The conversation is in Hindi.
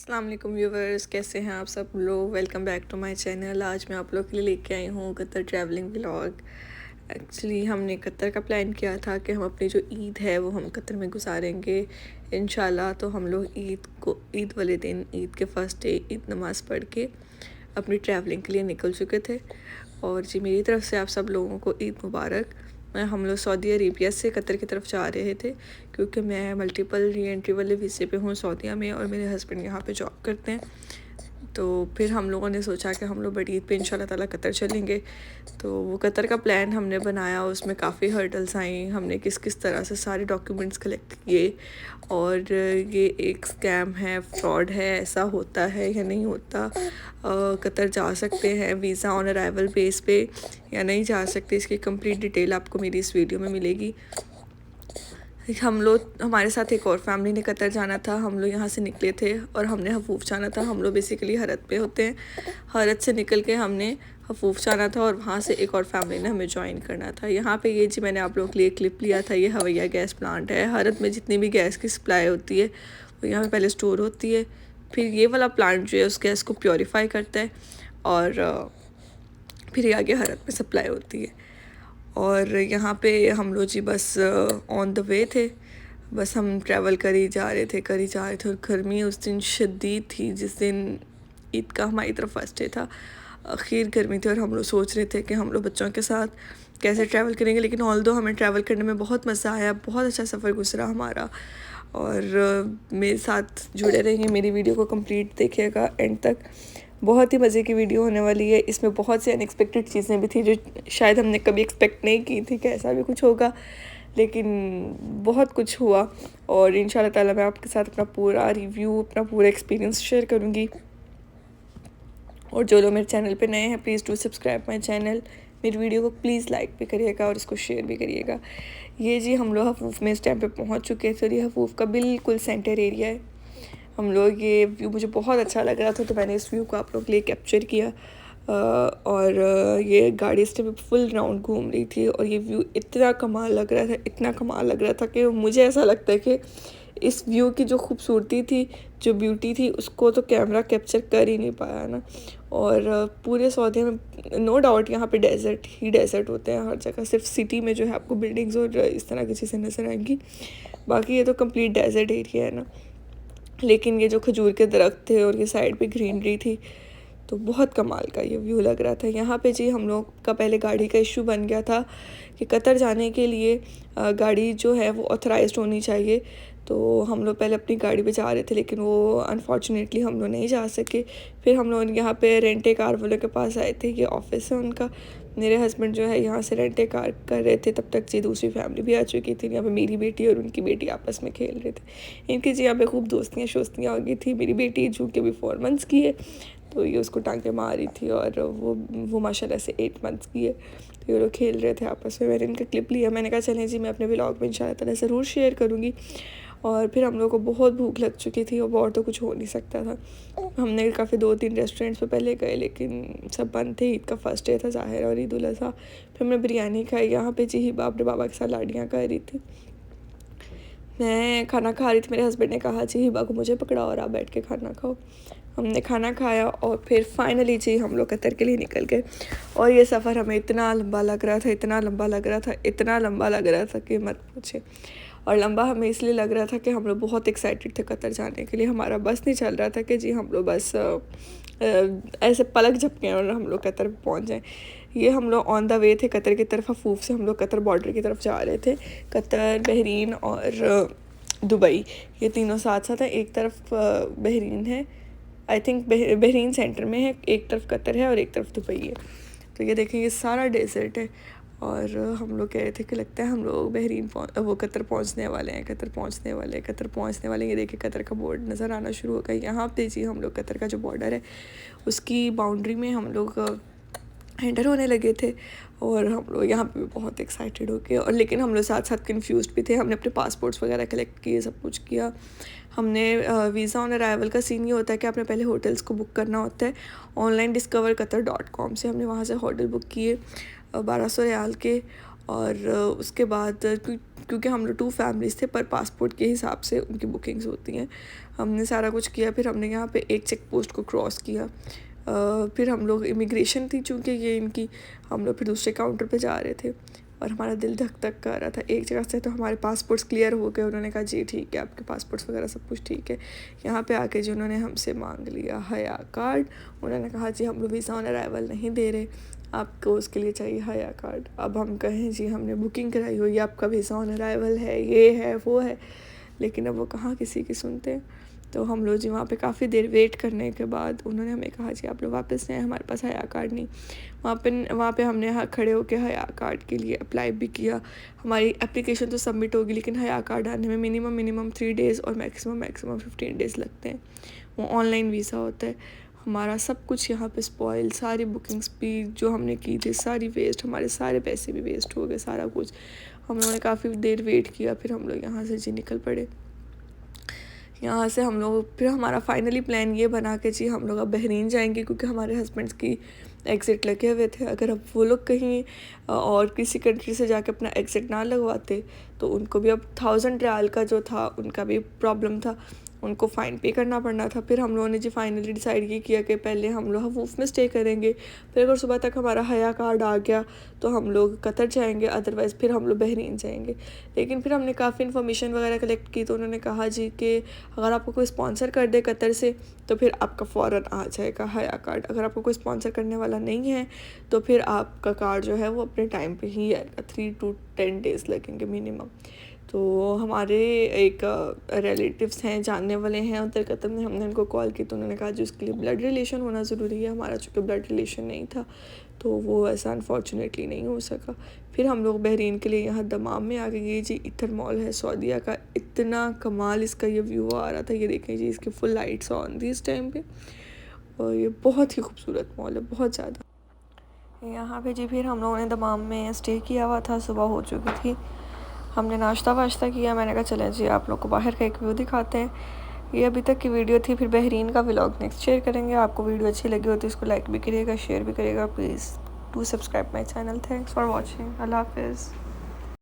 अस्सलाम वालेकुम व्यूवर्स, कैसे हैं आप सब लोग। Welcome back to my channel. आज मैं आप लोग के लिए लेके आई हूँ कतर ट्रैवलिंग व्लॉग। एक्चुअली हमने कतर का प्लान किया था कि हम अपनी जो ईद है वो हम कतर में गुजारेंगे इंशाल्लाह। तो हम लोग ईद वाले दिन, ईद के फर्स्ट डे ईद नमाज़ पढ़ के अपनी ट्रैवलिंग के लिए निकल चुके थे। और जी मेरी तरफ से आप सब लोगों को ईद मुबारक। हम लोग सऊदी अरेबिया से कतर की तरफ जा रहे थे क्योंकि मैं मल्टीपल री एंट्री वाले वीज़े पे हूँ सऊदीया में, और मेरे हस्बैंड यहाँ पे जॉब करते हैं। तो फिर हम लोगों ने सोचा कि हम लोग बड़ी ईद पे इंशाल्लाह ताला कतर चलेंगे। तो वो कतर का प्लान हमने बनाया, उसमें काफ़ी हर्डल्स आई। हमने किस किस तरह से सारे डॉक्यूमेंट्स कलेक्ट किए, और ये एक स्कैम है, फ्रॉड है, ऐसा होता है या नहीं होता, कतर जा सकते हैं वीज़ा ऑन अराइवल बेस पे या नहीं जा सकते, इसकी कंप्लीट डिटेल आपको मेरी इस वीडियो में मिलेगी। हमारे साथ एक और फैमिली ने कतर जाना था। हम लोग यहाँ से निकले थे और हमने हफूफ जाना था। हम लोग बेसिकली हरत पे होते हैं। हरत से निकल के हमने हफूफ जाना था और वहाँ से एक और फैमिली ने हमें ज्वाइन करना था। यहाँ पे ये जी मैंने आप लोगों के लिए क्लिप लिया था, ये हवैया गैस प्लांट है। हरत में जितनी भी गैस की सप्लाई होती है वो यहाँ पे पहले स्टोर होती है, फिर ये वाला प्लांट जो है उस गैस को प्योरीफाई करता है और फिर ये आगे हरत में सप्लाई होती है। और यहाँ पे हम लोग जी बस ऑन द वे थे, बस हम ट्रैवल करी जा रहे थे। और गर्मी उस दिन शदीद थी, जिस दिन ईद का हमारी तरफ फर्स्ट डे था। आखिर गर्मी थी और हम लोग सोच रहे थे कि हम लोग बच्चों के साथ कैसे ट्रैवल करेंगे, लेकिन ऑल्दो हमें ट्रैवल करने में बहुत मज़ा आया, बहुत अच्छा सफ़र गुजरा हमारा। और मेरे साथ जुड़े रहिए, मेरी वीडियो को कंप्लीट देखिएगा एंड तक। बहुत ही मज़े की वीडियो होने वाली है। इसमें बहुत सी अनएक्सपेक्टेड चीज़ें भी थी जो शायद हमने कभी एक्सपेक्ट नहीं की थी कि ऐसा भी कुछ होगा, लेकिन बहुत कुछ हुआ। और इंशाल्लाह ताला मैं आपके साथ अपना पूरा रिव्यू, अपना पूरा एक्सपीरियंस शेयर करूँगी। और जो लोग मेरे चैनल पे नए हैं, please do subscribe my channel. मेरी वीडियो को प्लीज़ लाइक भी करिएगा और इसको शेयर भी करिएगा। ये जी हम लोग हफूफ में इस टाइम पे पहुंच चुके थे और ये हफूफ का बिल्कुल सेंटर एरिया है। हम लोग, ये व्यू मुझे बहुत अच्छा लग रहा था तो मैंने इस व्यू को आप लोग के लिए कैप्चर किया। और ये गाड़ी इस टाइम फुल राउंड घूम रही थी और ये व्यू इतना कमाल लग रहा था, इतना कमाल लग रहा था कि मुझे ऐसा लगता है कि इस व्यू की जो खूबसूरती थी, जो ब्यूटी थी, उसको तो कैमरा कैप्चर कर ही नहीं पाया ना। और पूरे सऊदी में नो डाउट यहाँ पे डेजर्ट ही डेजर्ट होते हैं हर जगह। सिर्फ सिटी में जो है आपको बिल्डिंग्स और इस तरह की चीज़ें नज़र आएंगी, बाकी ये तो कंप्लीट डेजर्ट एरिया है ना। लेकिन ये जो खजूर के दरख्त थे और ये साइड पे ग्रीनरी थी, तो बहुत कमाल का ये व्यू लग रहा था। यहाँ पे जी हम लोग का पहले गाड़ी का इशू बन गया था कि कतर जाने के लिए गाड़ी जो है वो ऑथराइज्ड होनी चाहिए। तो हम लोग पहले अपनी गाड़ी पे जा रहे थे, लेकिन वो अनफॉर्चुनेटली हम लोग नहीं जा सके। फिर हम लोग यहाँ पे रेंटे कार वालों के पास आए थे, ये ऑफिस है उनका। मेरे हस्बैंड जो है यहाँ से रेंटे कार कर रहे थे, तब तक जी दूसरी फैमिली भी आ चुकी थी। यहाँ पे मेरी बेटी और उनकी बेटी आपस में खेल रहे थे। इनकी जी यहाँ पे खूब दोस्तियाँ शोस्तियाँ हो गई थी। मेरी बेटी जो कि अभी 4 मंथ्स की है, तो ये उसको टांगे मार रही थी, और वो माशाल्लाह से 8 मंथ्स की है। तो ये लोग खेल रहे थे आपस में। मैंने इनका क्लिप लिया, मैंने कहा चलें जी मैं अपने व्लॉग में इंशाल्लाह ताला ज़रूर शेयर करूँगी। और फिर हम लोग को बहुत भूख लग चुकी थी और तो कुछ हो नहीं सकता था। हमने काफ़ी 2-3 रेस्टोरेंट्स पे पहले गए, लेकिन सब बंद थे। ईद का फर्स्ट डे था ज़ाहिर, और ईद उल अज़हा। फिर हमने बिरयानी खाई। यहाँ पे जी हिबा अपने बाबा के साथ लाड़ियाँ कर रही थी। मैं खाना खा रही थी, मेरे हस्बैंड ने कहा जी हिबा को मुझे पकड़ाओ और आप बैठ के खाना खाओ। हमने खाना खाया और फिर फाइनली जी हम लोग कतर के लिए निकल गए। और ये सफ़र हमें इतना लंबा लग रहा था, इतना लंबा लग रहा था, इतना लंबा लग रहा था कि मत पूछे। और लंबा हमें इसलिए लग रहा था कि हम लोग बहुत एक्साइटेड थे कतर जाने के लिए। हमारा बस नहीं चल रहा था कि जी हम लोग बस ऐसे पलक झपकें और हम लोग कतर पहुंच जाएं। ये हम लोग ऑन द वे थे कतर की तरफ। हफूफ से हम लोग कतर बॉर्डर की तरफ जा रहे थे। कतर, बहरीन और दुबई, ये तीनों साथ साथ हैं। एक तरफ बहरीन है, आई थिंक बहरीन सेंटर में है, एक तरफ कतर है और एक तरफ दुबई है। तो ये देखें, ये सारा डेजर्ट है। और हम लोग कह रहे थे कि लगता है हम लोग वो कतर पहुंचने वाले हैं, कतर पहुंचने वाले हैं। ये देखिए कतर का बोर्ड नज़र आना शुरू हो गया। यहाँ पे जी हम लोग कतर का जो बॉर्डर है उसकी बाउंड्री में हम लोग एंटर होने लगे थे। और हम लोग यहाँ पे बहुत एक्साइटेड हो गए, और लेकिन हम लोग साथ साथ कन्फ्यूज़ भी थे। हमने अपने पासपोर्ट्स वगैरह कलेक्ट किए, सब कुछ किया हमने। वीज़ा ऑन अराइवल का सीन ये होता है कि आपने पहले होटल्स को बुक करना होता है ऑनलाइन discoverqatar.com से। हमने वहाँ से होटल बुक किए 1200 रियाल के। और उसके बाद क्योंकि हम लोग 2 फैमिलीज़ थे, पर पासपोर्ट के हिसाब से उनकी बुकिंग्स होती हैं। हमने सारा कुछ किया, फिर हमने यहाँ पे एक चेक पोस्ट को क्रॉस किया। फिर हम लोग इमिग्रेशन थी चूँकि ये इनकी, हम लोग फिर दूसरे काउंटर पे जा रहे थे और हमारा दिल धक धक कर रहा था। एक जगह से तो हमारे पासपोर्ट्स क्लियर हो गए, उन्होंने कहा जी ठीक है, आपके पासपोर्ट्स वगैरह सब कुछ ठीक है। यहाँ पे आके जी उन्होंने हमसे मांग लिया हया कार्ड। उन्होंने कहा जी हम लोग वीज़ा ऑन अराइवल नहीं दे रहे, आपको उसके लिए चाहिए हया कार्ड। अब हम कहें जी हमने बुकिंग कराई हुई है, आपका वीज़ा ऑन अराइवल है, ये है वो है, लेकिन अब वो कहाँ किसी की सुनते हैं। तो हम लोग जी वहाँ पे काफ़ी देर वेट करने के बाद उन्होंने हमें कहा जी आप लोग वापस नहीं आए, हमारे पास हया कार्ड नहीं। वहाँ पे हमने खड़े होकर हया कार्ड के लिए अप्लाई भी किया। हमारी एप्लीकेशन तो सबमिट होगी, लेकिन हया कार्ड आने में मिनिमम 3 डेज़ और मैक्सिमम 15 डेज़ लगते हैं। वो ऑनलाइन वीज़ा होता है। हमारा सब कुछ यहाँ पे स्पॉइल, सारी बुकिंग्स भी जो हमने की थी सारी वेस्ट, हमारे सारे पैसे भी वेस्ट हो गए, सारा कुछ। हम लोगों ने काफ़ी देर वेट किया, फिर हम लोग यहाँ से जी निकल पड़े। यहाँ से हम लोग फिर हमारा फाइनली प्लान ये बना के जी हम लोग अब बहरीन जाएंगे, क्योंकि हमारे हस्बैंड्स की एग्ज़िट लगे हुए थे। अगर अब वो लोग कहीं और किसी कंट्री से जाके अपना एग्ज़िट ना लगवाते तो उनको भी अब 1000 रियाल का जो था उनका भी प्रॉब्लम था, उनको फ़ाइन पे करना पड़ना था। फिर हम लोगों ने जी फाइनली डिसाइड ये किया कि पहले हम लोग हफूफ में स्टे करेंगे, फिर अगर सुबह तक हमारा हया कार्ड आ गया तो हम लोग कतर जाएंगे, अदरवाइज़ फिर हम लोग बहरीन जाएंगे। लेकिन फिर हमने काफ़ी इन्फॉर्मेशन वगैरह कलेक्ट की, तो उन्होंने कहा जी कि अगर आपको कोई स्पॉन्सर कर दे कतर से तो फिर आपका फ़ौरन आ जाएगा हया कार्ड। अगर आपको कोई स्पॉन्सर करने वाला नहीं है तो फिर आपका कार्ड जो है वो अपने टाइम पे ही आएगा, 3 to 10 डेज़ लगेंगे मिनिमम। तो हमारे एक रिलेटिव्स हैं, जानने वाले हैं उधर कतर में, हमने उनको कॉल की तो उन्होंने कहा जी उसके लिए ब्लड रिलेशन होना ज़रूरी है। हमारा चूँकि ब्लड रिलेशन नहीं था तो वो ऐसा अनफॉर्चुनेटली नहीं हो सका। फिर हम लोग बहरीन के लिए यहाँ दमाम में आ गए। ये जी इथर मॉल है सऊदीया का, इतना कमाल इसका ये व्यू आ रहा था। ये देखें जी, इसकी फुल लाइट्स ऑन थी इस टाइम पे, और ये बहुत ही खूबसूरत मॉल है, बहुत ज़्यादा। यहाँ पे जी फिर हम लोगों ने दमाम में स्टे किया हुआ था, सुबह हो चुकी थी, हमने नाश्ता वाश्ता किया। मैंने कहा चलें जी आप लोग को बाहर का एक व्यू दिखाते हैं। ये अभी तक की वीडियो थी, फिर बहरीन का व्लॉग नेक्स्ट शेयर करेंगे। आपको वीडियो अच्छी लगी हो तो इसको लाइक भी करिएगा, शेयर भी करिएगा। Please do subscribe my channel. Thanks for watching. अल्लाह हाफिज़।